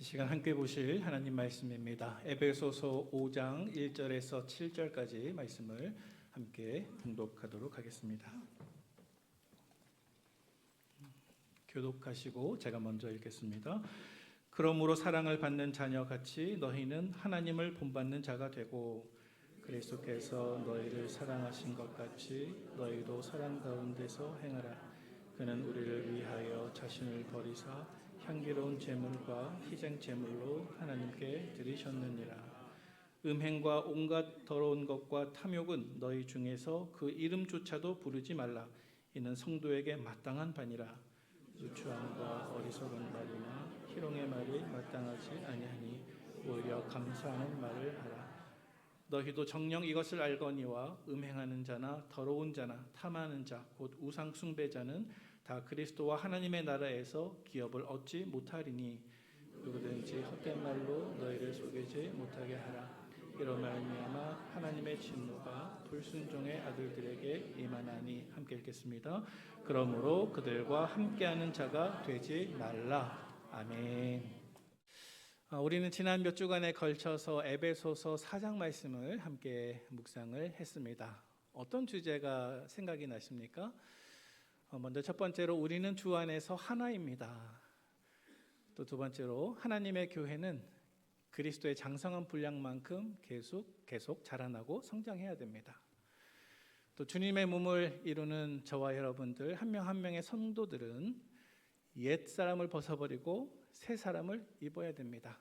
이 시간 함께 보실 하나님 말씀입니다. 에베소서 5장 1절에서 7절까지 말씀을 함께 봉독하도록 하겠습니다. 교독하시고 제가 먼저 읽겠습니다. 그러므로 사랑을 받는 자녀같이 너희는 하나님을 본받는 자가 되고 그리스도께서 너희를 사랑하신 것 같이 너희도 사랑 가운데서 행하라. 그는 우리를 위하여 자신을 버리사 향기로운 제물과 희생 제물로 하나님께 드리셨느니라. 음행과 온갖 더러운 것과 탐욕은 너희 중에서 그 이름조차도 부르지 말라. 이는 성도에게 마땅한 바니라. 유추함과 어리석은 말이나 희롱의 말이 마땅하지 아니하니 오히려 감사하는 말을 하라. 너희도 정녕 이것을 알거니와 음행하는 자나 더러운 자나 탐하는 자 곧 우상 숭배자는 다 그리스도와 하나님의 나라에서 기업을 얻지 못하리니 누구든지 헛된 말로 너희를 속이지 못하게 하라. 이로 말미암아 하나님의 진노가 불순종의 아들들에게 임하나니. 함께 읽겠습니다. 그러므로 그들과 함께하는 자가 되지 말라. 아멘. 우리는 지난 몇 주간에 걸쳐서 에베소서 4장 말씀을 함께 묵상을 했습니다. 어떤 주제가 생각이 나십니까? 먼저 첫 번째로 우리는 주 안에서 하나입니다. 또 두 번째로 하나님의 교회는 그리스도의 장성한 분량만큼 계속 자라나고 성장해야 됩니다. 또 주님의 몸을 이루는 저와 여러분들 한 명 한 명의 성도들은 옛 사람을 벗어버리고 새 사람을 입어야 됩니다.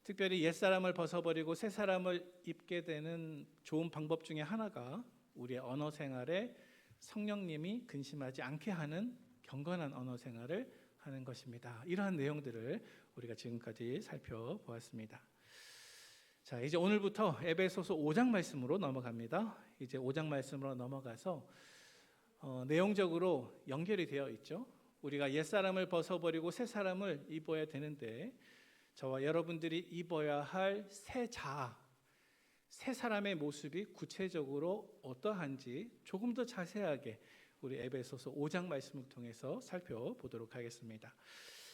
특별히 옛 사람을 벗어버리고 새 사람을 입게 되는 좋은 방법 중에 하나가 우리의 언어 생활에 성령님이 근심하지 않게 하는 경건한 언어 생활을 하는 것입니다. 이러한 내용들을 우리가 지금까지 살펴보았습니다. 자, 이제 오늘부터 에베소서 5장 말씀으로 넘어갑니다. 이제 5장 말씀으로 넘어가서 내용적으로 연결이 되어 있죠. 우리가 옛사람을 벗어버리고 새 사람을 입어야 되는데 저와 여러분들이 입어야 할 새 사람의 모습이 구체적으로 어떠한지 조금 더 자세하게 우리 에베소서 5장 말씀을 통해서 살펴보도록 하겠습니다.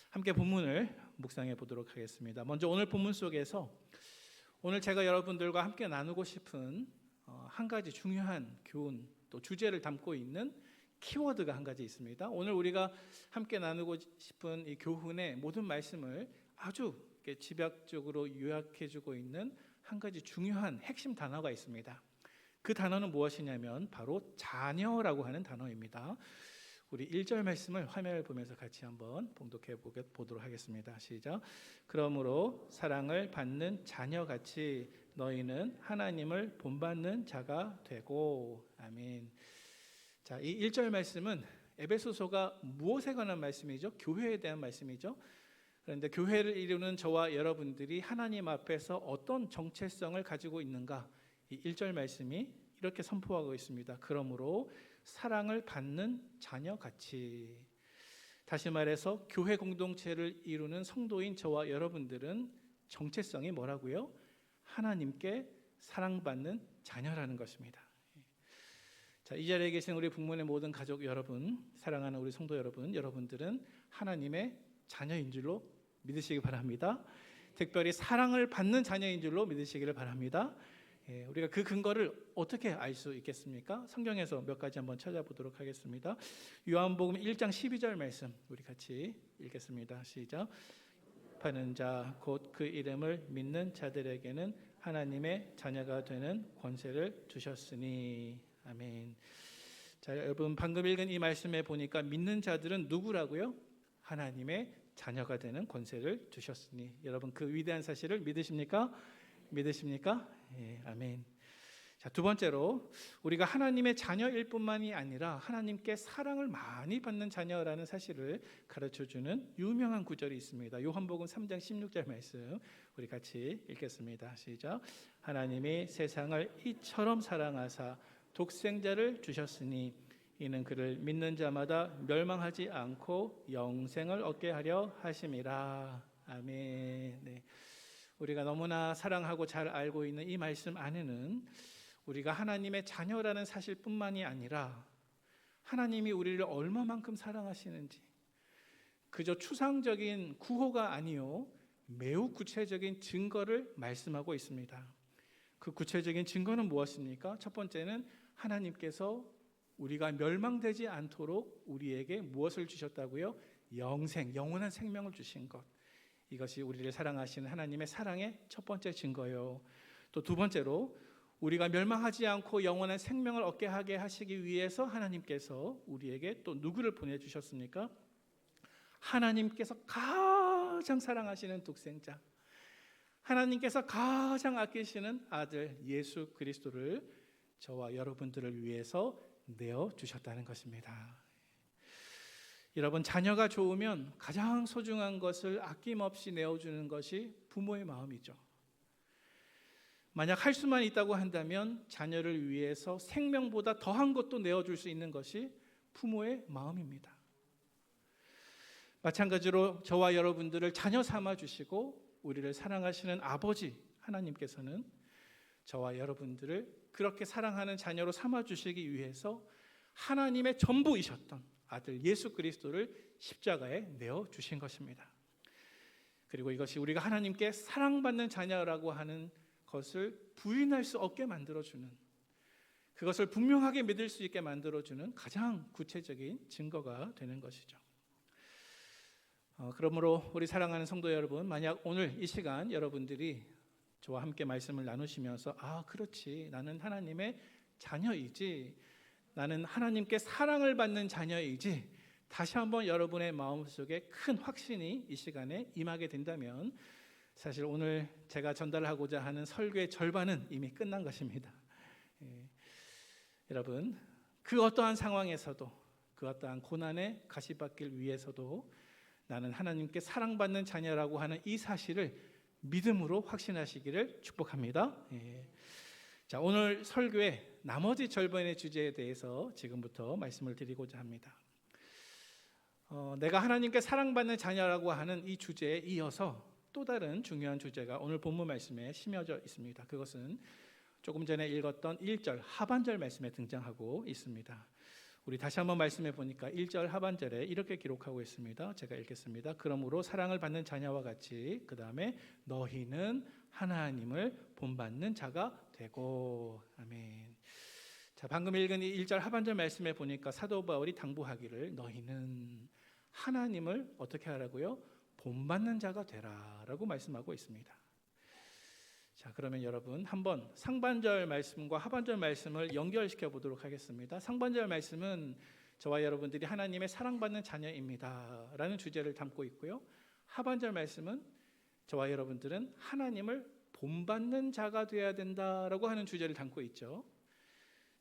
함께 본문을 묵상해 보도록 하겠습니다. 먼저 오늘 본문 속에서 오늘 제가 여러분들과 함께 나누고 싶은 한 가지 중요한 교훈 또 주제를 담고 있는 키워드가 한 가지 있습니다. 오늘 우리가 함께 나누고 싶은 이 교훈의 모든 말씀을 아주 집약적으로 요약해주고 있는 한 가지 중요한 핵심 단어가 있습니다. 그 단어는 무엇이냐면 바로 자녀라고 하는 단어입니다. 우리 1절 말씀을 화면을 보면서 같이 한번 봉독해 보도록 하겠습니다. 시작. 그러므로 사랑을 받는 자녀같이 너희는 하나님을 본받는 자가 되고. 아멘. 자, 이 1절 말씀은 에베소서가 무엇에 관한 말씀이죠? 교회에 대한 말씀이죠. 그런데 교회를 이루는 저와 여러분들이 하나님 앞에서 어떤 정체성을 가지고 있는가? 이 1절 말씀이 이렇게 선포하고 있습니다. 그러므로 사랑을 받는 자녀같이. 다시 말해서 교회 공동체를 이루는 성도인 저와 여러분들은 정체성이 뭐라고요? 하나님께 사랑받는 자녀라는 것입니다. 자, 이 자리에 계신 우리 북문의 모든 가족 여러분, 사랑하는 우리 성도 여러분, 여러분들은 하나님의 자녀인 줄로 믿으시기 바랍니다. 특별히 사랑을 받는 자녀인 줄로 믿으시기를 바랍니다. 우리가 그 근거를 어떻게 알 수 있겠습니까? 성경에서 몇 가지 한번 찾아보도록 하겠습니다. 요한복음 1장 12절 말씀 우리 같이 읽겠습니다. 시작. 파는 자 곧 그 이름을 믿는 자들에게는 하나님의 자녀가 되는 권세를 주셨으니. 아멘. 자, 여러분 방금 읽은 이 말씀에 보니까 믿는 자들은 누구라고요? 하나님의 자녀가 되는 권세를 주셨으니. 여러분 그 위대한 사실을 믿으십니까? 믿으십니까? 예, 아멘. 자, 두 번째로 우리가 하나님의 자녀일 뿐만이 아니라 하나님께 사랑을 많이 받는 자녀라는 사실을 가르쳐주는 유명한 구절이 있습니다. 요한복음 3장 16절 말씀 우리 같이 읽겠습니다. 시작. 하나님이 세상을 이처럼 사랑하사 독생자를 주셨으니 이는 그를 믿는 자마다 멸망하지 않고 영생을 얻게 하려 하심이라. 아멘. 네. 우리가 너무나 사랑하고 잘 알고 있는 이 말씀 안에는 우리가 하나님의 자녀라는 사실뿐만이 아니라 하나님이 우리를 얼마만큼 사랑하시는지 그저 추상적인 구호가 아니요 매우 구체적인 증거를 말씀하고 있습니다. 그 구체적인 증거는 무엇입니까? 첫 번째는 하나님께서 우리가 멸망되지 않도록 우리에게 무엇을 주셨다고요? 영원한 생명을 주신 것. 이것이 우리를 사랑하시는 하나님의 사랑의 첫 번째 증거요. 또 두 번째로 우리가 멸망하지 않고 영원한 생명을 얻게 하게 하시기 위해서 하나님께서 우리에게 또 누구를 보내주셨습니까? 하나님께서 가장 사랑하시는 독생자, 하나님께서 가장 아끼시는 아들 예수 그리스도를 저와 여러분들을 위해서 내어주셨다는 것입니다. 여러분, 자녀가 좋으면 가장 소중한 것을 아낌없이 내어주는 것이 부모의 마음이죠. 만약 할 수만 있다고 한다면 자녀를 위해서 생명보다 더한 것도 내어줄 수 있는 것이 부모의 마음입니다. 마찬가지로 저와 여러분들을 자녀 삼아 주시고 우리를 사랑하시는 아버지 하나님께서는 저와 여러분들을 그렇게 사랑하는 자녀로 삼아 주시기 위해서 하나님의 전부이셨던 아들 예수 그리스도를 십자가에 내어 주신 것입니다. 그리고 이것이 우리가 하나님께 사랑받는 자녀라고 하는 것을 부인할 수 없게 만들어주는, 그것을 분명하게 믿을 수 있게 만들어주는 가장 구체적인 증거가 되는 것이죠. 그러므로 우리 사랑하는 성도 여러분, 만약 오늘 이 시간 여러분들이 저와 함께 말씀을 나누시면서 그렇지, 나는 하나님의 자녀이지, 나는 하나님께 사랑을 받는 자녀이지, 다시 한번 여러분의 마음속에 큰 확신이 이 시간에 임하게 된다면 사실 오늘 제가 전달하고자 하는 설교의 절반은 이미 끝난 것입니다. 여러분, 그 어떠한 상황에서도, 그 어떠한 고난의 가시밭길 위에서도 나는 하나님께 사랑받는 자녀라고 하는 이 사실을 믿음으로 확신하시기를 축복합니다. 자, 오늘 설교의 나머지 절반의 주제에 대해서 지금부터 말씀을 드리고자 합니다. 내가 하나님께 사랑받는 자녀라고 하는 이 주제에 이어서 또 다른 중요한 주제가 오늘 본문 말씀에 심어져 있습니다. 그것은 조금 전에 읽었던 1절 하반절 말씀에 등장하고 있습니다. 우리 다시 한번 말씀해 보니까 1절 하반절에 이렇게 기록하고 있습니다. 제가 읽겠습니다. 그러므로 사랑을 받는 자녀와 같이 그 다음에 너희는 하나님을 본받는 자가 되고. 아멘. 자, 방금 읽은 이 1절 하반절 말씀에 보니까 사도 바울이 당부하기를 너희는 하나님을 어떻게 하라고요? 본받는 자가 되라라고 말씀하고 있습니다. 자, 그러면 여러분 한번 상반절 말씀과 하반절 말씀을 연결시켜 보도록 하겠습니다. 상반절 말씀은 저와 여러분들이 하나님의 사랑받는 자녀입니다 라는 주제를 담고 있고요. 하반절 말씀은 저와 여러분들은 하나님을 본받는 자가 되어야 된다라고 하는 주제를 담고 있죠.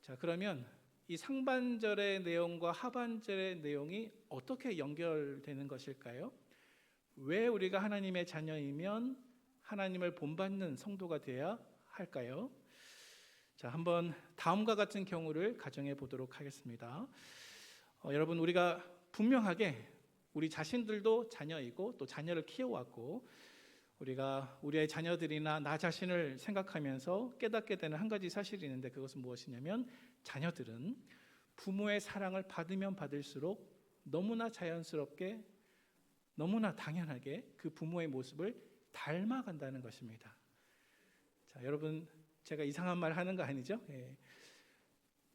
자, 그러면 이 상반절의 내용과 하반절의 내용이 어떻게 연결되는 것일까요? 왜 우리가 하나님의 자녀이면 하나님을 본받는 성도가 되어야 할까요? 자, 한번 다음과 같은 경우를 가정해 보도록 하겠습니다. 여러분, 우리가 분명하게 우리 자신들도 자녀이고 또 자녀를 키워왔고 우리가 우리의 자녀들이나 나 자신을 생각하면서 깨닫게 되는 한 가지 사실이 있는데 그것은 무엇이냐면 자녀들은 부모의 사랑을 받으면 받을수록 너무나 자연스럽게 너무나 당연하게 그 부모의 모습을 닮아간다는 것입니다. 자, 여러분, 제가 이상한 말 하는 거 아니죠?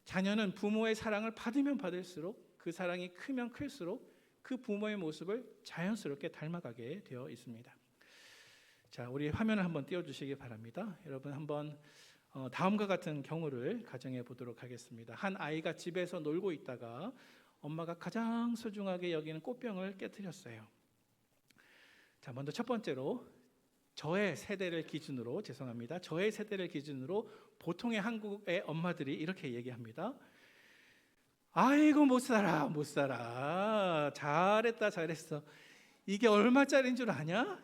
자녀는 부모의 사랑을 받으면 받을수록 그 사랑이 크면 클수록 그 부모의 모습을 자연스럽게 닮아가게 되어 있습니다. 자, 우리 화면을 한번 띄워주시기 바랍니다. 여러분, 한번 다음과 같은 경우를 가정해 보도록 하겠습니다. 한 아이가 집에서 놀고 있다가 엄마가 가장 소중하게 여기는 꽃병을 깨뜨렸어요. 자, 먼저 첫 번째로 저의 세대를 기준으로 보통의 한국의 엄마들이 이렇게 얘기합니다. 아이고 못 살아 잘했어. 이게 얼마짜리인 줄 아냐?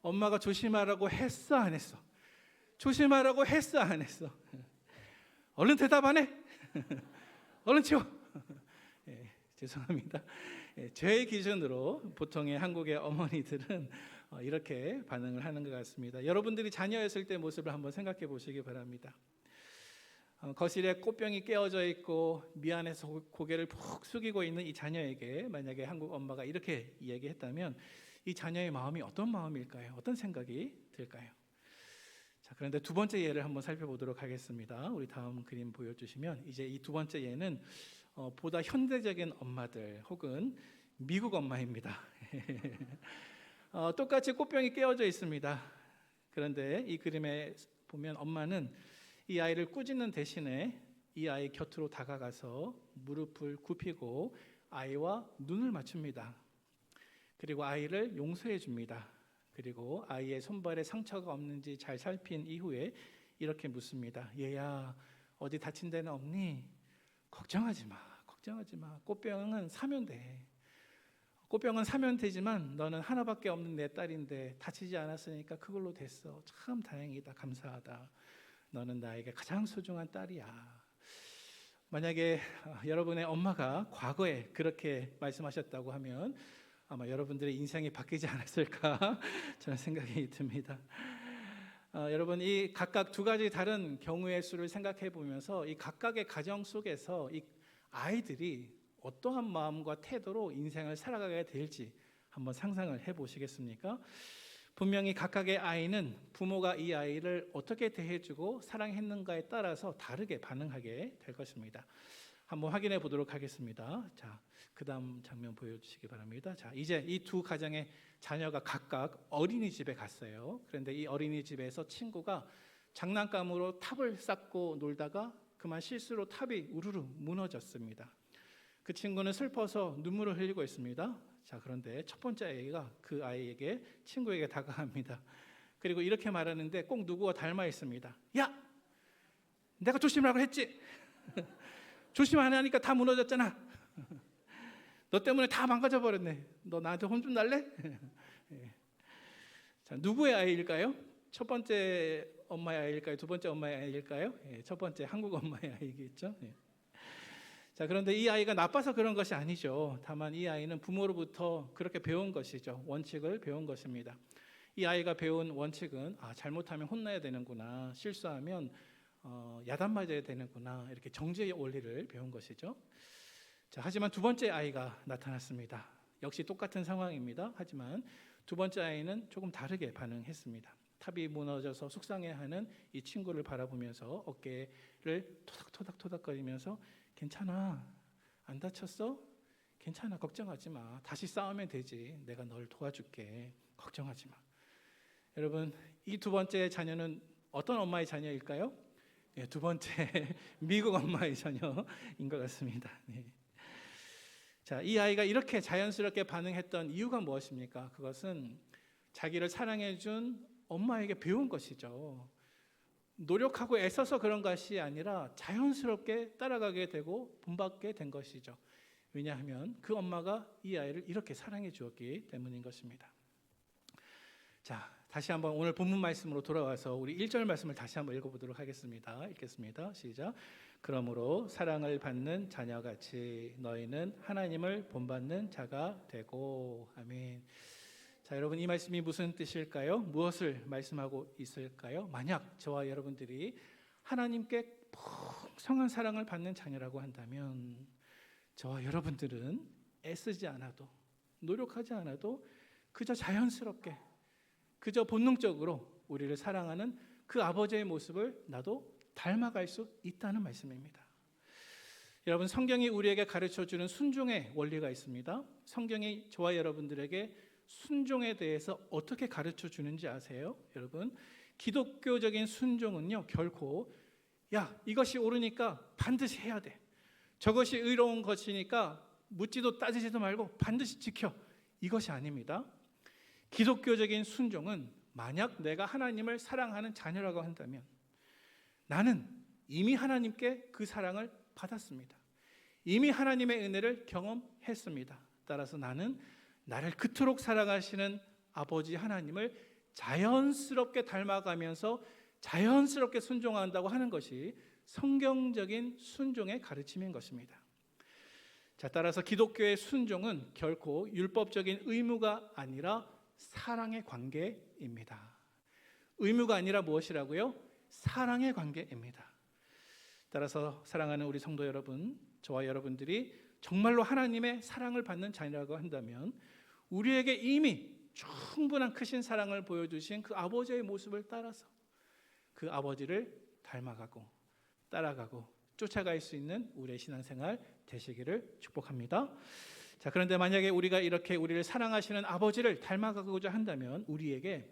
엄마가 조심하라고 했어 안 했어? 조심하라고 했어 안 했어? 얼른 대답 안 해? 얼른 치워. 죄송합니다. 제 기준으로 보통의 한국의 어머니들은 이렇게 반응을 하는 것 같습니다. 여러분들이 자녀였을 때 모습을 한번 생각해 보시기 바랍니다. 거실에 꽃병이 깨어져 있고 미안해서 고개를 푹 숙이고 있는 이 자녀에게 만약에 한국 엄마가 이렇게 이야기했다면 이 자녀의 마음이 어떤 마음일까요? 어떤 생각이 들까요? 자, 그런데 두 번째 예를 한번 살펴보도록 하겠습니다. 우리 다음 그림 보여주시면 이제 이 두 번째 예는 보다 현대적인 엄마들 혹은 미국 엄마입니다. 똑같이 꽃병이 깨어져 있습니다. 그런데 이 그림에 보면 엄마는 이 아이를 꾸짖는 대신에 이 아이 곁으로 다가가서 무릎을 굽히고 아이와 눈을 맞춥니다. 그리고 아이를 용서해 줍니다. 그리고 아이의 손발에 상처가 없는지 잘 살핀 이후에 이렇게 묻습니다. 얘야, 어디 다친 데는 없니? 걱정하지 마. 걱정하지 마. 꽃병은 사면 돼. 꽃병은 사면 되지만 너는 하나밖에 없는 내 딸인데 다치지 않았으니까 그걸로 됐어. 참 다행이다. 감사하다. 너는 나에게 가장 소중한 딸이야. 만약에 여러분의 엄마가 과거에 그렇게 말씀하셨다고 하면 아마 여러분들의 인생이 바뀌지 않았을까 저는 생각이 듭니다. 여러분, 이 각각 두 가지 다른 경우의 수를 생각해 보면서 이 각각의 가정 속에서 이 아이들이 어떠한 마음과 태도로 인생을 살아가게 될지 한번 상상을 해 보시겠습니까? 분명히 각각의 아이는 부모가 이 아이를 어떻게 대해주고 사랑했는가에 따라서 다르게 반응하게 될 것입니다. 한번 확인해 보도록 하겠습니다. 자, 그 다음 장면 보여주시기 바랍니다. 자, 이제 이 두 가정의 자녀가 각각 어린이집에 갔어요. 그런데 이 어린이집에서 친구가 장난감으로 탑을 쌓고 놀다가 그만 실수로 탑이 우르르 무너졌습니다. 그 친구는 슬퍼서 눈물을 흘리고 있습니다. 자, 그런데 첫 번째 아이가 그 아이에게 친구에게 다가갑니다. 그리고 이렇게 말하는데 꼭 누구와 닮아 있습니다. 야, 내가 조심하라고 했지. 조심 안 하니까 다 무너졌잖아. 너 때문에 다 망가져 버렸네. 너 나한테 혼 좀 날래? 자, 누구의 아이일까요? 첫 번째 엄마의 아이일까요? 두 번째 엄마의 아이일까요? 첫 번째 한국 엄마의 아이겠죠. 자, 그런데 이 아이가 나빠서 그런 것이 아니죠. 다만 이 아이는 부모로부터 그렇게 배운 것이죠. 원칙을 배운 것입니다. 이 아이가 배운 원칙은 잘못하면 혼나야 되는구나, 실수하면 야단 맞아야 되는구나, 이렇게 정죄의 원리를 배운 것이죠. 자, 하지만 두 번째 아이가 나타났습니다. 역시 똑같은 상황입니다. 하지만 두 번째 아이는 조금 다르게 반응했습니다. 탑이 무너져서 속상해하는 이 친구를 바라보면서 어깨를 토닥토닥토닥거리면서 괜찮아, 안 다쳤어? 괜찮아, 걱정하지 마. 다시 싸우면 되지. 내가 널 도와줄게. 걱정하지 마. 여러분, 이 두 번째 자녀는 어떤 엄마의 자녀일까요? 두 번째 미국 엄마의 자녀인 것 같습니다. 자, 이 아이가 이렇게 자연스럽게 반응했던 이유가 무엇입니까? 그것은 자기를 사랑해준 엄마에게 배운 것이죠. 노력하고 애써서 그런 것이 아니라 자연스럽게 따라가게 되고 본받게 된 것이죠. 왜냐하면 그 엄마가 이 아이를 이렇게 사랑해 주었기 때문인 것입니다. 자, 다시 한번 오늘 본문 말씀으로 돌아와서 우리 1절 말씀을 다시 한번 읽어보도록 하겠습니다. 읽겠습니다. 시작. 그러므로 사랑을 받는 자녀같이 너희는 하나님을 본받는 자가 되고. 아멘. 자, 여러분, 이 말씀이 무슨 뜻일까요? 무엇을 말씀하고 있을까요? 만약 저와 여러분들이 하나님께 풍성한 사랑을 받는 자녀라고 한다면 저와 여러분들은 애쓰지 않아도, 노력하지 않아도 그저 자연스럽게, 그저 본능적으로 우리를 사랑하는 그 아버지의 모습을 나도 닮아갈 수 있다는 말씀입니다. 여러분, 성경이 우리에게 가르쳐주는 순종의 원리가 있습니다. 성경이 저와 여러분들에게 순종에 대해서 어떻게 가르쳐 주는지 아세요? 여러분, 기독교적인 순종은요, 결코 이것이 옳으니까 반드시 해야 돼, 저것이 의로운 것이니까 묻지도 따지지도 말고 반드시 지켜, 이것이 아닙니다. 기독교적인 순종은 만약 내가 하나님을 사랑하는 자녀라고 한다면 나는 이미 하나님께 그 사랑을 받았습니다. 이미 하나님의 은혜를 경험했습니다. 따라서 나는 나를 그토록 사랑하시는 아버지 하나님을 자연스럽게 닮아가면서 자연스럽게 순종한다고 하는 것이 성경적인 순종의 가르침인 것입니다. 자, 따라서 기독교의 순종은 결코 율법적인 의무가 아니라 사랑의 관계입니다. 의무가 아니라 무엇이라고요? 사랑의 관계입니다. 따라서 사랑하는 우리 성도 여러분, 저와 여러분들이 정말로 하나님의 사랑을 받는 자녀라고 한다면 우리에게 이미 충분한 크신 사랑을 보여주신 그 아버지의 모습을 따라서 그 아버지를 닮아가고 따라가고 쫓아갈 수 있는 우리의 신앙생활 되시기를 축복합니다. 자, 그런데 만약에 우리가 이렇게 우리를 사랑하시는 아버지를 닮아가고자 한다면 우리에게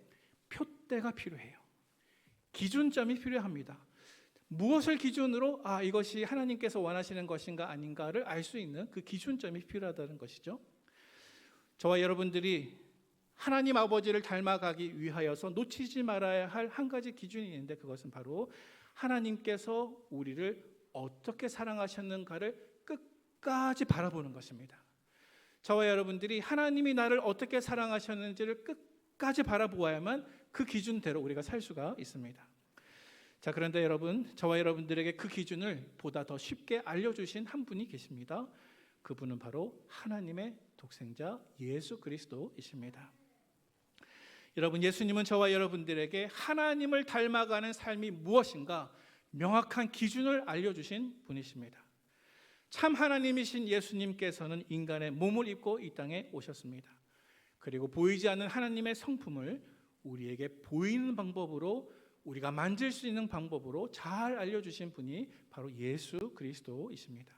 표대가 필요해요. 기준점이 필요합니다. 무엇을 기준으로 이것이 하나님께서 원하시는 것인가 아닌가를 알 수 있는 그 기준점이 필요하다는 것이죠. 저와 여러분들이 하나님 아버지를 닮아가기 위하여서 놓치지 말아야 할 한 가지 기준이 있는데 그것은 바로 하나님께서 우리를 어떻게 사랑하셨는가를 끝까지 바라보는 것입니다. 저와 여러분들이 하나님이 나를 어떻게 사랑하셨는지를 끝까지 바라보아야만 그 기준대로 우리가 살 수가 있습니다. 자, 그런데 여러분, 저와 여러분들에게 그 기준을 보다 더 쉽게 알려주신 한 분이 계십니다. 그분은 바로 하나님의 독생자 예수 그리스도이십니다. 여러분, 예수님은 저와 여러분들에게 하나님을 닮아가는 삶이 무엇인가 명확한 기준을 알려주신 분이십니다. 참 하나님이신 예수님께서는 인간의 몸을 입고 이 땅에 오셨습니다. 그리고 보이지 않는 하나님의 성품을 우리에게 보이는 방법으로, 우리가 만질 수 있는 방법으로 잘 알려주신 분이 바로 예수 그리스도이십니다.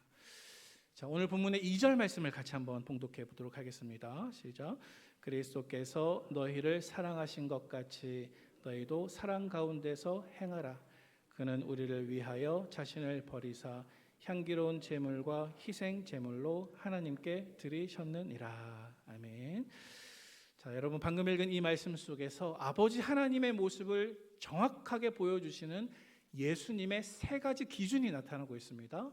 자, 오늘 본문의 2절 말씀을 같이 한번 봉독해 보도록 하겠습니다. 시작. 그리스도께서 너희를 사랑하신 것 같이 너희도 사랑 가운데서 행하라. 그는 우리를 위하여 자신을 버리사 향기로운 제물과 희생 제물로 하나님께 드리셨느니라. 아멘. 자, 여러분, 방금 읽은 이 말씀 속에서 아버지 하나님의 모습을 정확하게 보여주시는 예수님의 세 가지 기준이 나타나고 있습니다.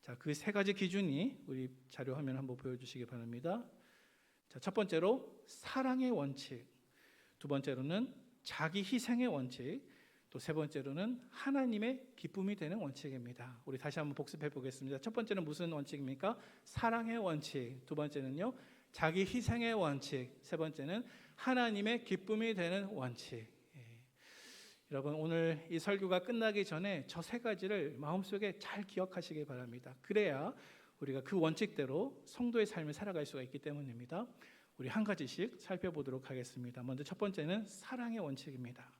자, 그 세 가지 기준이 우리 자료 화면 한번 보여주시기 바랍니다. 자, 첫 번째로 사랑의 원칙, 두 번째로는 자기 희생의 원칙, 또 세 번째로는 하나님의 기쁨이 되는 원칙입니다. 우리 다시 한번 복습해 보겠습니다. 첫 번째는 무슨 원칙입니까? 사랑의 원칙. 두 번째는요, 자기 희생의 원칙. 세 번째는 하나님의 기쁨이 되는 원칙. 여러분, 오늘 이 설교가 끝나기 전에 저 세 가지를 마음속에 잘 기억하시기 바랍니다. 그래야 우리가 그 원칙대로 성도의 삶을 살아갈 수가 있기 때문입니다. 우리 한 가지씩 살펴보도록 하겠습니다. 먼저 첫 번째는 사랑의 원칙입니다.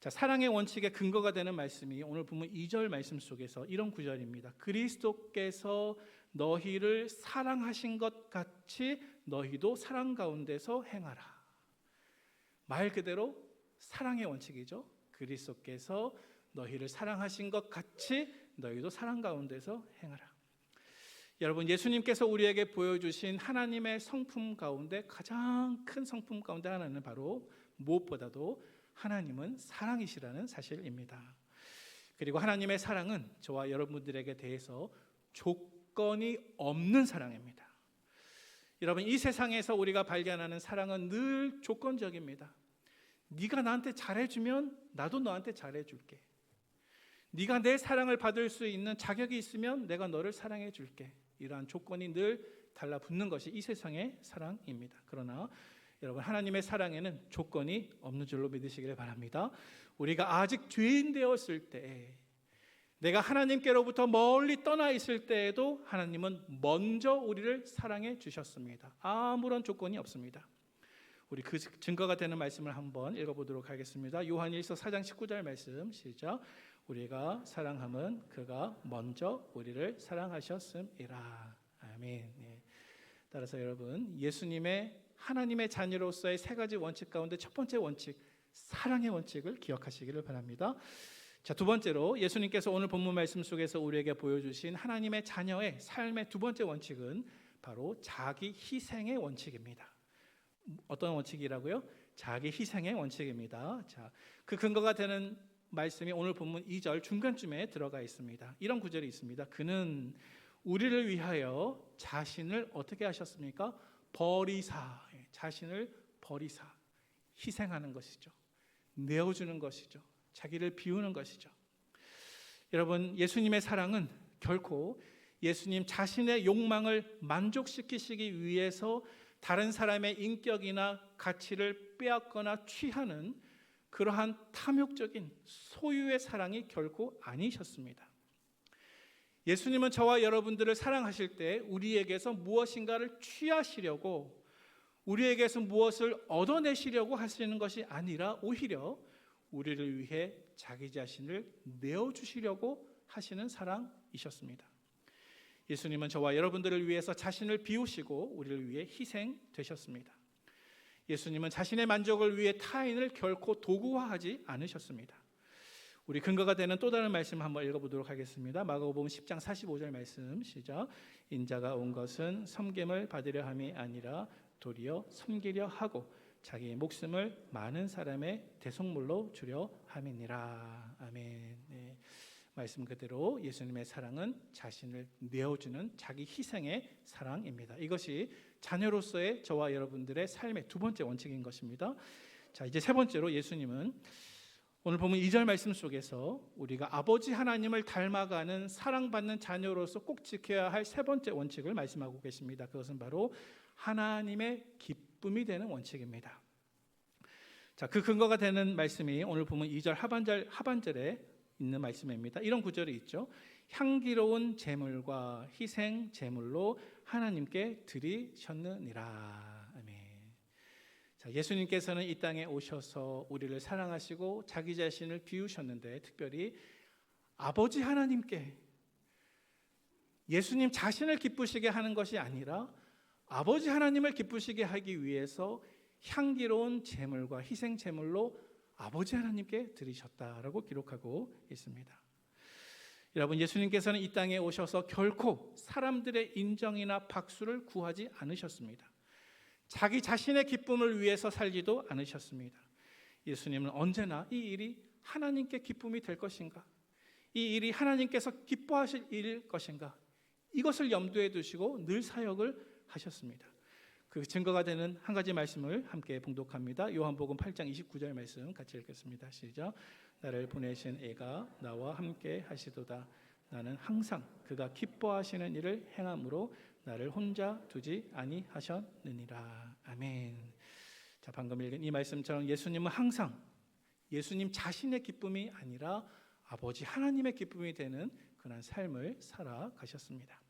자, 사랑의 원칙의 근거가 되는 말씀이 오늘 보면 2절 말씀 속에서 이런 구절입니다. 그리스도께서 너희를 사랑하신 것 같이 너희도 사랑 가운데서 행하라. 말 그대로 사랑의 원칙이죠. 그리스도께서 너희를 사랑하신 것 같이 너희도 사랑 가운데서 행하라. 여러분, 예수님께서 우리에게 보여주신 하나님의 성품 가운데 가장 큰 성품 가운데 하나는 바로 무엇보다도 하나님은 사랑이시라는 사실입니다. 그리고 하나님의 사랑은 저와 여러분들에게 대해서 조건이 없는 사랑입니다. 여러분, 이 세상에서 우리가 발견하는 사랑은 늘 조건적입니다. 네가 나한테 잘해주면 나도 너한테 잘해줄게. 네가 내 사랑을 받을 수 있는 자격이 있으면 내가 너를 사랑해줄게. 이러한 조건이 늘 달라붙는 것이 이 세상의 사랑입니다. 그러나 여러분, 하나님의 사랑에는 조건이 없는 줄로 믿으시기를 바랍니다. 우리가 아직 죄인 되었을 때, 내가 하나님께로부터 멀리 떠나 있을 때에도 하나님은 먼저 우리를 사랑해 주셨습니다. 아무런 조건이 없습니다. 우리 그 증거가 되는 말씀을 한번 읽어보도록 하겠습니다. 요한일서 4장 19절 말씀 시작. 우리가 사랑함은 그가 먼저 우리를 사랑하셨음이라. 아멘. 네. 따라서 여러분, 예수님의 하나님의 자녀로서의 세 가지 원칙 가운데 첫 번째 원칙, 사랑의 원칙을 기억하시기를 바랍니다. 자, 두 번째로 예수님께서 오늘 본문 말씀 속에서 우리에게 보여주신 하나님의 자녀의 삶의 두 번째 원칙은 바로 자기 희생의 원칙입니다. 어떤 원칙이라고요? 자기 희생의 원칙입니다. 자, 그 근거가 되는 말씀이 오늘 본문 2절 중간쯤에 들어가 있습니다. 이런 구절이 있습니다. 그는 우리를 위하여 자신을 어떻게 하셨습니까? 버리사, 자신을 버리사, 희생하는 것이죠. 내어주는 것이죠. 자기를 비우는 것이죠. 여러분, 예수님의 사랑은 결코 예수님 자신의 욕망을 만족시키시기 위해서 다른 사람의 인격이나 가치를 빼앗거나 취하는 그러한 탐욕적인 소유의 사랑이 결코 아니셨습니다. 예수님은 저와 여러분들을 사랑하실 때 우리에게서 무엇인가를 취하시려고, 우리에게서 무엇을 얻어내시려고 하시는 것이 아니라 오히려 우리를 위해 자기 자신을 내어주시려고 하시는 사랑이셨습니다. 예수님은 저와 여러분들을 위해서 자신을 비우시고 우리를 위해 희생되셨습니다. 예수님은 자신의 만족을 위해 타인을 결코 도구화하지 않으셨습니다. 우리 근거가 되는 또 다른 말씀 한번 읽어보도록 하겠습니다. 마가복음 10장 45절 말씀 시작. 인자가 온 것은 섬김을 받으려 함이 아니라 도리어 섬기려 하고 자기의 목숨을 많은 사람의 대속물로 주려 함이니라. 아멘. 네. 말씀 그대로 예수님의 사랑은 자신을 내어주는 자기 희생의 사랑입니다. 이것이 자녀로서의 저와 여러분들의 삶의 두 번째 원칙인 것입니다. 자, 이제 세 번째로 예수님은 오늘 보면 2절 말씀 속에서 우리가 아버지 하나님을 닮아가는 사랑받는 자녀로서 꼭 지켜야 할 세 번째 원칙을 말씀하고 계십니다. 그것은 바로 하나님의 기쁨이 되는 원칙입니다. 자, 그 근거가 되는 말씀이 오늘 보면 2절 하반절에 있는 말씀입니다. 이런 구절이 있죠. 향기로운 제물과 희생 제물로 하나님께 드리셨느니라. 자, 예수님께서는 이 땅에 오셔서 우리를 사랑하시고 자기 자신을 비우셨는데, 특별히 아버지 하나님께 예수님 자신을 기쁘시게 하는 것이 아니라 아버지 하나님을 기쁘시게 하기 위해서 향기로운 제물과 희생 제물로 아버지 하나님께 드리셨다라고 기록하고 있습니다. 여러분, 예수님께서는 이 땅에 오셔서 결코 사람들의 인정이나 박수를 구하지 않으셨습니다. 자기 자신의 기쁨을 위해서 살지도 않으셨습니다. 예수님은 언제나 이 일이 하나님께 기쁨이 될 것인가, 이 일이 하나님께서 기뻐하실 일일 것인가, 이것을 염두에 두시고 늘 사역을 하셨습니다. 그 증거가 되는 한 가지 말씀을 함께 봉독합니다. 요한복음 8장 29절 말씀 같이 읽겠습니다. 시작. 나를 보내신 이가 나와 함께 하시도다. 나는 항상 그가 기뻐하시는 일을 행함으로 나를 혼자 두지 아니하셨느니라. 아멘. 자, 방금 읽은 이 말씀처럼 예수님은 항상 예수님 자신의 기쁨이 아니라 아버지 하나님의 기쁨이 되는 그런 삶을 살아가셨습니다.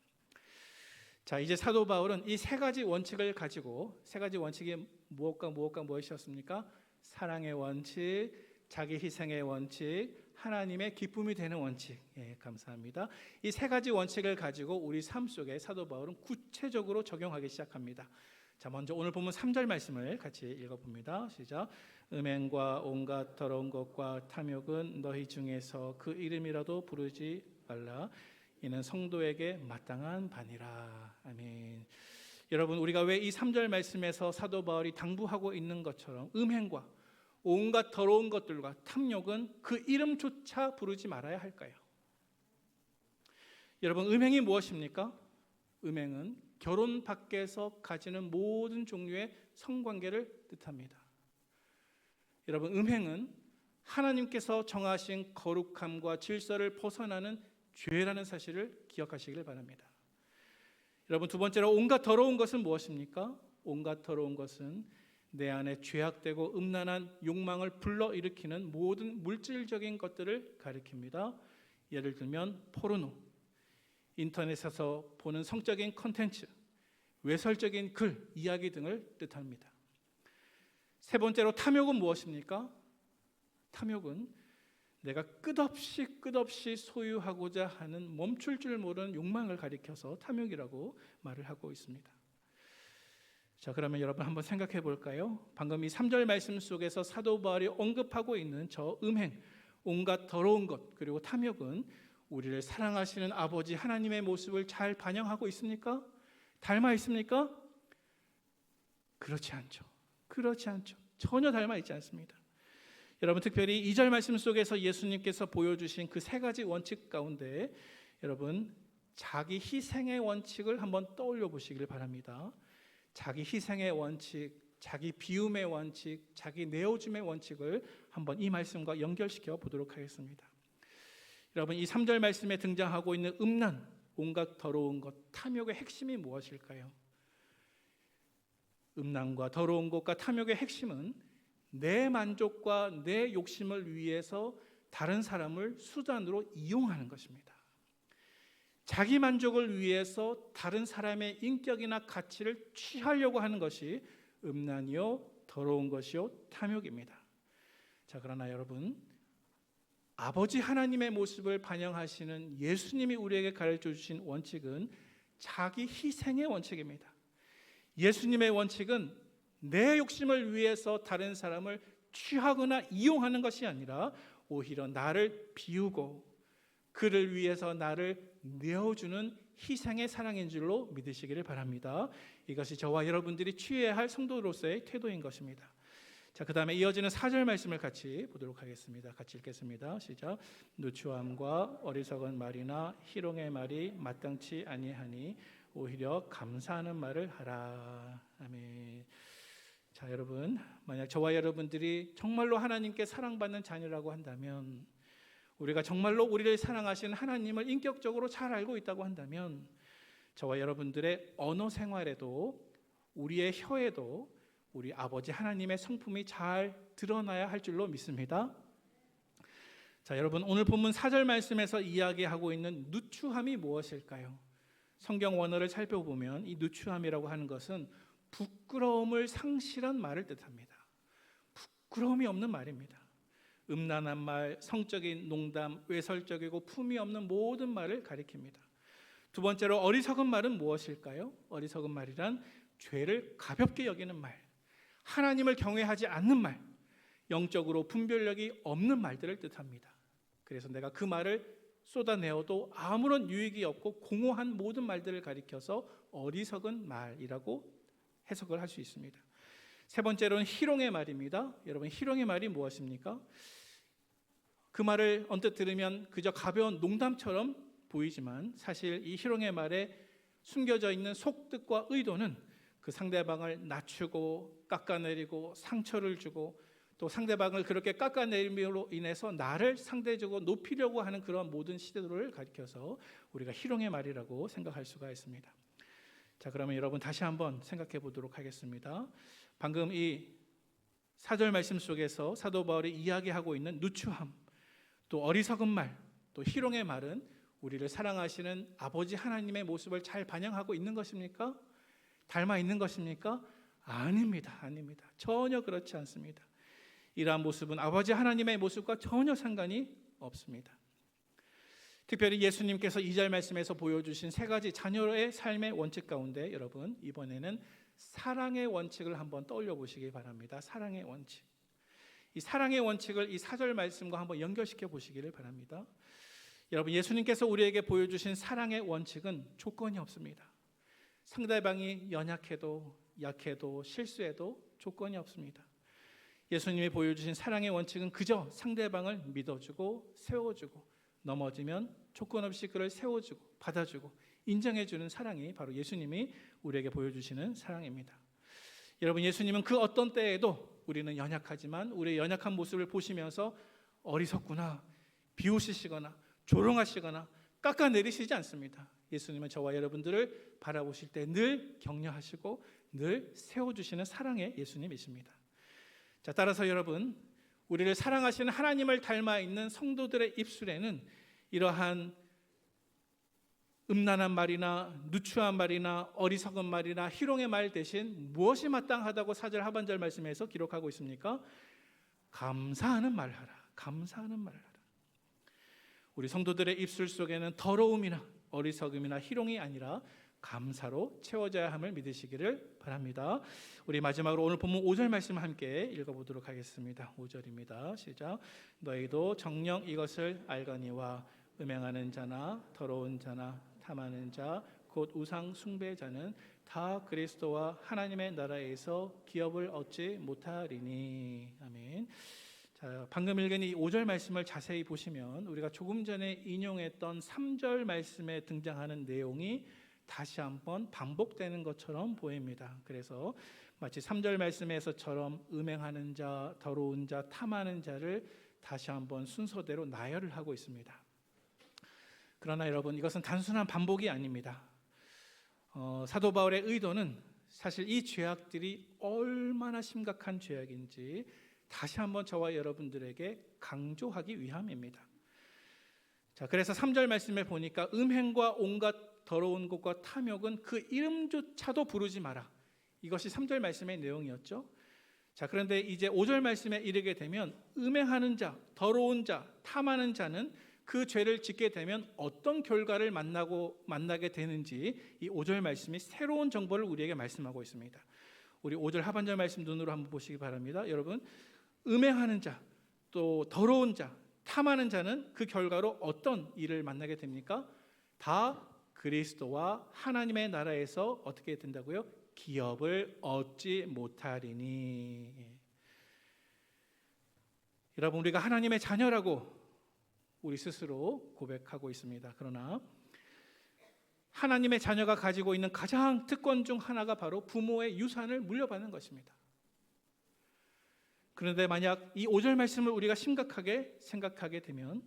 자, 이제 사도 바울은 이 세 가지 원칙을 가지고, 세 가지 원칙이 무엇이었습니까? 사랑의 원칙, 자기 희생의 원칙, 하나님의 기쁨이 되는 원칙. 예, 감사합니다. 이 세 가지 원칙을 가지고 우리 삶 속에 사도 바울은 구체적으로 적용하기 시작합니다. 자, 먼저 오늘 보면 3절 말씀을 같이 읽어봅니다. 시작. 음행과 온갖 더러운 것과 탐욕은 너희 중에서 그 이름이라도 부르지 말라. 이는 성도에게 마땅한 바니라. 아멘. 여러분, 우리가 왜 이 3절 말씀에서 사도 바울이 당부하고 있는 것처럼 음행과 온갖 더러운 것들과 탐욕은 그 이름조차 부르지 말아야 할까요? 여러분, 음행이 무엇입니까? 음행은 결혼 밖에서 가지는 모든 종류의 성관계를 뜻합니다. 여러분, 음행은 하나님께서 정하신 거룩함과 질서를 벗어나는 죄라는 사실을 기억하시길 바랍니다. 여러분, 두 번째로 온갖 더러운 것은 무엇입니까? 온갖 더러운 것은 내 안에 죄악되고 음란한 욕망을 불러일으키는 모든 물질적인 것들을 가리킵니다. 예를 들면 포르노, 인터넷에서 보는 성적인 컨텐츠, 외설적인 글, 이야기 등을 뜻합니다. 세 번째로 탐욕은 무엇입니까? 탐욕은 내가 끝없이 소유하고자 하는 멈출 줄 모르는 욕망을 가리켜서 탐욕이라고 말을 하고 있습니다. 자, 그러면 여러분 한번 생각해 볼까요? 방금 이 3절 말씀 속에서 사도 바울이 언급하고 있는 저 음행, 온갖 더러운 것, 그리고 탐욕은 우리를 사랑하시는 아버지 하나님의 모습을 잘 반영하고 있습니까? 닮아 있습니까? 그렇지 않죠. 전혀 닮아 있지 않습니다. 여러분, 특별히 2절 말씀 속에서 예수님께서 보여주신 그 세 가지 원칙 가운데 여러분, 자기 희생의 원칙을 한번 떠올려 보시길 바랍니다. 자기 희생의 원칙, 자기 비움의 원칙, 자기 내어줌의 원칙을 한번 이 말씀과 연결시켜 보도록 하겠습니다. 여러분, 이 3절 말씀에 등장하고 있는 음란, 온갖 더러운 것, 탐욕의 핵심이 무엇일까요? 음란과 더러운 것과 탐욕의 핵심은 내 만족과 내 욕심을 위해서 다른 사람을 수단으로 이용하는 것입니다. 자기 만족을 위해서 다른 사람의 인격이나 가치를 취하려고 하는 것이 음란이요 더러운 것이요 탐욕입니다. 자, 그러나 여러분, 아버지 하나님의 모습을 반영하시는 예수님이 우리에게 가르쳐 주신 원칙은 자기 희생의 원칙입니다. 예수님의 원칙은 내 욕심을 위해서 다른 사람을 취하거나 이용하는 것이 아니라 오히려 나를 비우고 그를 위해서 나를 내어주는 희생의 사랑인 줄로 믿으시기를 바랍니다. 이것이 저와 여러분들이 취해야 할 성도로서의 태도인 것입니다. 자, 그 다음에 이어지는 4절 말씀을 같이 보도록 하겠습니다. 같이 읽겠습니다. 시작. 누추함과 어리석은 말이나 희롱의 말이 마땅치 아니하니 오히려 감사하는 말을 하라. 아멘. 자, 여러분, 만약 저와 여러분들이 정말로 하나님께 사랑받는 자녀라고 한다면, 우리가 정말로 우리를 사랑하시는 하나님을 인격적으로 잘 알고 있다고 한다면, 저와 여러분들의 언어 생활에도 우리의 혀에도 우리 아버지 하나님의 성품이 잘 드러나야 할 줄로 믿습니다. 자, 여러분, 오늘 본문 4절 말씀에서 이야기하고 있는 누추함이 무엇일까요? 성경 원어를 살펴보면 이 누추함이라고 하는 것은 부끄러움을 상실한 말을 뜻합니다. 부끄러움이 없는 말입니다. 음란한 말, 성적인 농담, 외설적이고 품위 없는 모든 말을 가리킵니다. 두 번째로 어리석은 말은 무엇일까요? 어리석은 말이란 죄를 가볍게 여기는 말, 하나님을 경외하지 않는 말, 영적으로 분별력이 없는 말들을 뜻합니다. 그래서 내가 그 말을 쏟아내어도 아무런 유익이 없고 공허한 모든 말들을 가리켜서 어리석은 말이라고 해석을 할 수 있습니다. 세 번째로는 희롱의 말입니다. 여러분, 희롱의 말이 무엇입니까? 그 말을 언뜻 들으면 그저 가벼운 농담처럼 보이지만 사실 이 희롱의 말에 숨겨져 있는 속뜻과 의도는 그 상대방을 낮추고 깎아내리고 상처를 주고 또 상대방을 그렇게 깎아내림으로 인해서 나를 상대적으로 높이려고 하는 그런 모든 시도를 가리켜서 우리가 희롱의 말이라고 생각할 수가 있습니다. 자, 그러면 여러분 다시 한번 생각해 보도록 하겠습니다. 방금 이 4절 말씀 속에서 사도 바울이 이야기하고 있는 누추함, 또 어리석은 말, 또 희롱의 말은 우리를 사랑하시는 아버지 하나님의 모습을 잘 반영하고 있는 것입니까? 닮아 있는 것입니까? 아닙니다. 아닙니다. 전혀 그렇지 않습니다. 이러한 모습은 아버지 하나님의 모습과 전혀 상관이 없습니다. 특별히 예수님께서 2절 말씀에서 보여주신 세 가지 자녀의 삶의 원칙 가운데 여러분, 이번에는 사랑의 원칙을 한번 떠올려 보시기 바랍니다. 사랑의 원칙. 이 사랑의 원칙을 이 4절 말씀과 한번 연결시켜 보시기를 바랍니다. 여러분, 예수님께서 우리에게 보여주신 사랑의 원칙은 조건이 없습니다. 상대방이 연약해도 약해도 실수해도 조건이 없습니다. 예수님이 보여주신 사랑의 원칙은 그저 상대방을 믿어주고 세워주고 넘어지면 조건 없이 그를 세워주고 받아주고 인정해주는 사랑이 바로 예수님이 우리에게 보여주시는 사랑입니다. 여러분, 예수님은 그 어떤 때에도 우리는 연약하지만 우리의 연약한 모습을 보시면서 어리석구나, 비웃으시거나 조롱하시거나 깎아내리시지 않습니다. 예수님은 저와 여러분들을 바라보실 때 늘 격려하시고 늘 세워주시는 사랑의 예수님이십니다. 자, 따라서 여러분, 우리를 사랑하시는 하나님을 닮아 있는 성도들의 입술에는 이러한 음란한 말이나 누추한 말이나 어리석은 말이나 희롱의 말 대신 무엇이 마땅하다고 4절 하반절 말씀에서 기록하고 있습니까? 감사하는 말을 하라. 감사하는 말을 하라. 우리 성도들의 입술 속에는 더러움이나 어리석음이나 희롱이 아니라 감사로 채워져야 함을 믿으시기를 바랍니다. 우리 마지막으로 오늘 본문 5절 말씀 함께 읽어보도록 하겠습니다. 5절입니다. 시작. 너희도 정녕 이것을 알거니와 음행하는 자나 더러운 자나 탐하는 자 곧 우상 숭배자는 다 그리스도와 하나님의 나라에서 기업을 얻지 못하리니. 아멘. 자, 방금 읽은 이 5절 말씀을 자세히 보시면 우리가 조금 전에 인용했던 3절 말씀에 등장하는 내용이 다시 한번 반복되는 것처럼 보입니다. 그래서 마치 3절 말씀에서처럼 음행하는 자, 더러운 자, 탐하는 자를 다시 한번 순서대로 나열을 하고 있습니다. 그러나 여러분, 이것은 단순한 반복이 아닙니다. 사도 바울의 의도는 사실 이 죄악들이 얼마나 심각한 죄악인지 다시 한번 저와 여러분들에게 강조하기 위함입니다. 자, 그래서 3절 말씀에 보니까 음행과 온갖 더러운 것과 탐욕은 그 이름조차도 부르지 마라. 이것이 3절 말씀의 내용이었죠. 자, 그런데 이제 5절 말씀에 이르게 되면 음행하는 자, 더러운 자, 탐하는 자는 그 죄를 짓게 되면 어떤 결과를 만나게 되는지 이 5절 말씀이 새로운 정보를 우리에게 말씀하고 있습니다. 우리 5절 하반절 말씀 눈으로 한번 보시기 바랍니다. 여러분, 음행하는 자, 또 더러운 자, 탐하는 자는 그 결과로 어떤 일을 만나게 됩니까? 다 그리스도와 하나님의 나라에서 어떻게 된다고요? 기업을 얻지 못하리니. 여러분, 우리가 하나님의 자녀라고 우리 스스로 고백하고 있습니다. 그러나 하나님의 자녀가 가지고 있는 가장 특권 중 하나가 바로 부모의 유산을 물려받는 것입니다. 그런데 만약 이 5절 말씀을 우리가 심각하게 생각하게 되면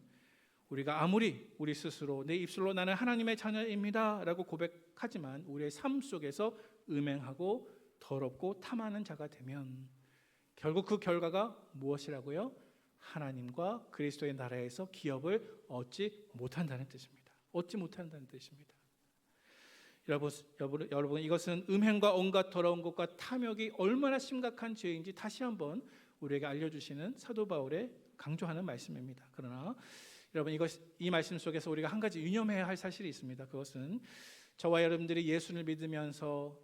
우리가 아무리 우리 스스로 내 입술로 나는 하나님의 자녀입니다 라고 고백하지만 우리의 삶 속에서 음행하고 더럽고 탐하는 자가 되면 결국 그 결과가 무엇이라고요? 하나님과 그리스도의 나라에서 기업을 얻지 못한다는 뜻입니다. 얻지 못한다는 뜻입니다. 여러분, 이것은 음행과 온갖 더러운 것과 탐욕이 얼마나 심각한 죄인지 다시 한번 우리에게 알려주시는 사도 바울의 강조하는 말씀입니다. 그러나 여러분, 이 말씀 속에서 우리가 한 가지 유념해야 할 사실이 있습니다. 그것은 저와 여러분들이 예수를 믿으면서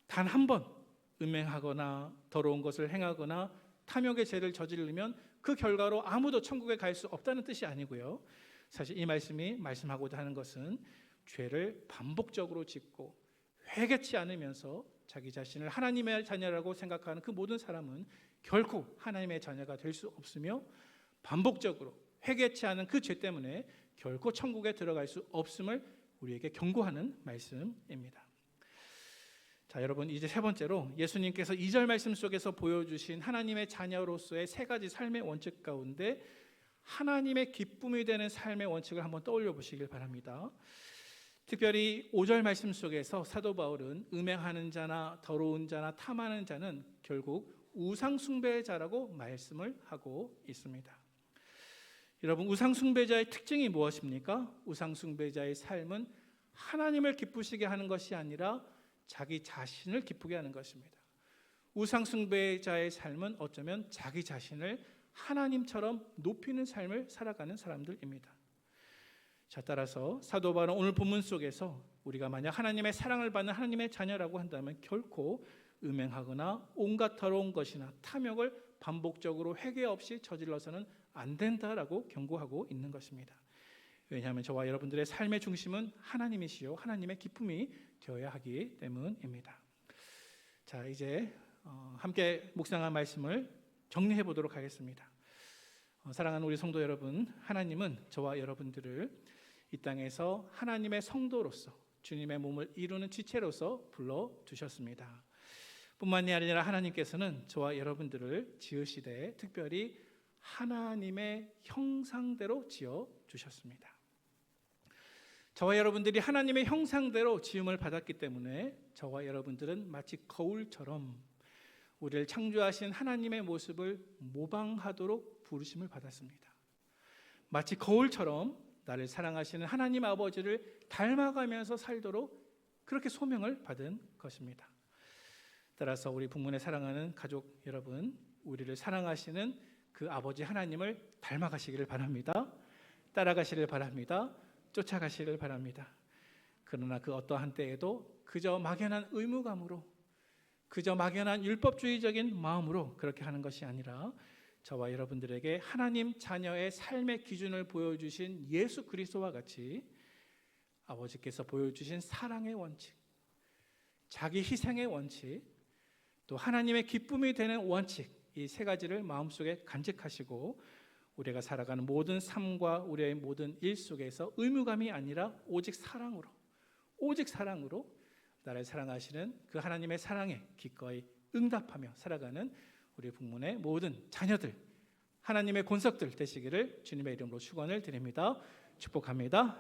단 한 번 음행하거나 더러운 것을 행하거나 탐욕의 죄를 저지르면 그 결과로 아무도 천국에 갈 수 없다는 뜻이 아니고요. 사실 이 말씀이 말씀하고자 하는 것은 죄를 반복적으로 짓고 회개치 않으면서 자기 자신을 하나님의 자녀라고 생각하는 그 모든 사람은 결코 하나님의 자녀가 될 수 없으며 반복적으로 회개치 않은 그 죄 때문에 결코 천국에 들어갈 수 없음을 우리에게 경고하는 말씀입니다. 자, 여러분, 이제 세 번째로 예수님께서 2절 말씀 속에서 보여주신 하나님의 자녀로서의 세 가지 삶의 원칙 가운데 하나님의 기쁨이 되는 삶의 원칙을 한번 떠올려 보시길 바랍니다. 특별히 5절 말씀 속에서 사도 바울은 음행하는 자나 더러운 자나 탐하는 자는 결국 우상 숭배자라고 말씀을 하고 있습니다. 여러분, 우상 숭배자의 특징이 무엇입니까? 우상 숭배자의 삶은 하나님을 기쁘시게 하는 것이 아니라 자기 자신을 기쁘게 하는 것입니다. 우상 숭배자의 삶은 어쩌면 자기 자신을 하나님처럼 높이는 삶을 살아가는 사람들입니다. 자, 따라서 사도 바울은 오늘 본문 속에서 우리가 만약 하나님의 사랑을 받는 하나님의 자녀라고 한다면 결코 음행하거나 온갖 더러운 것이나 탐욕을 반복적으로 회개 없이 저질러서는 안 된다라고 경고하고 있는 것입니다. 왜냐하면 저와 여러분들의 삶의 중심은 하나님이시요 하나님의 기쁨이 되어야 하기 때문입니다. 자, 이제 함께 묵상한 말씀을 정리해 보도록 하겠습니다. 사랑하는 우리 성도 여러분, 하나님은 저와 여러분들을 이 땅에서 하나님의 성도로서 주님의 몸을 이루는 지체로서 불러주셨습니다. 뿐만이 아니라 하나님께서는 저와 여러분들을 지으시되 특별히 하나님의 형상대로 지어주셨습니다. 저와 여러분들이 하나님의 형상대로 지음을 받았기 때문에 저와 여러분들은 마치 거울처럼 우리를 창조하신 하나님의 모습을 모방하도록 부르심을 받았습니다. 마치 거울처럼 나를 사랑하시는 하나님 아버지를 닮아가면서 살도록 그렇게 소명을 받은 것입니다. 따라서 우리 북문에 사랑하는 가족 여러분, 우리를 사랑하시는 그 아버지 하나님을 닮아가시기를 바랍니다. 따라가시기를 바랍니다. 쫓아가시기를 바랍니다. 그러나 그 어떠한 때에도 그저 막연한 의무감으로, 그저 막연한 율법주의적인 마음으로 그렇게 하는 것이 아니라 저와 여러분들에게 하나님 자녀의 삶의 기준을 보여주신 예수 그리스도와 같이 아버지께서 보여주신 사랑의 원칙, 자기 희생의 원칙, 또 하나님의 기쁨이 되는 원칙, 이 세 가지를 마음속에 간직하시고 우리가 살아가는 모든 삶과 우리의 모든 일 속에서 의무감이 아니라 오직 사랑으로 나를 사랑하시는 그 하나님의 사랑에 기꺼이 응답하며 살아가는 우리 북문의 모든 자녀들, 하나님의 권속들 되시기를 주님의 이름으로 축원을 드립니다. 축복합니다.